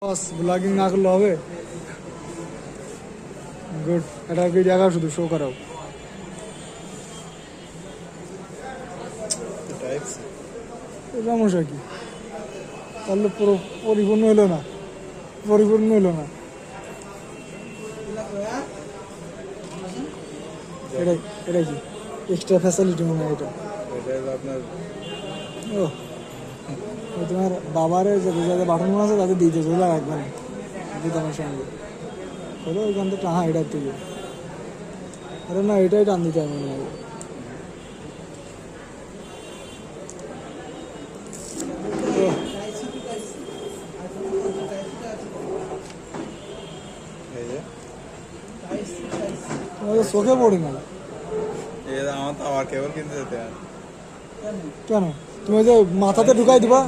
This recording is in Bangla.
বস ব্লগিং না করলে হবে? গুড, এটা ভিডিও দেখাও, শুধু শো করাও। সমস্যা কি? তাহলে পুরো পরিপূর্ণ হলো না, পরিপূর্ণ হলো না। এটা এটা কি এক্সট্রা ফ্যাসিলিটি মনে হয় এটা? আপনার ও, তোমার বাবারে যাদের বাটন মনে আছে তাদের দিতে চলে একবার দিতামের সঙ্গে হলো ওইখান থেকে। হ্যাঁ, এটার থেকে। আরে না, এটাই টান দিতে হবে মনে হয়। তোমাদের চোখে পড়ি না আমার তো আবার কেবল কিনতে যেতে হয়। কেন? তুমি ওই যে মাথাতে ঢুকাই দিবা।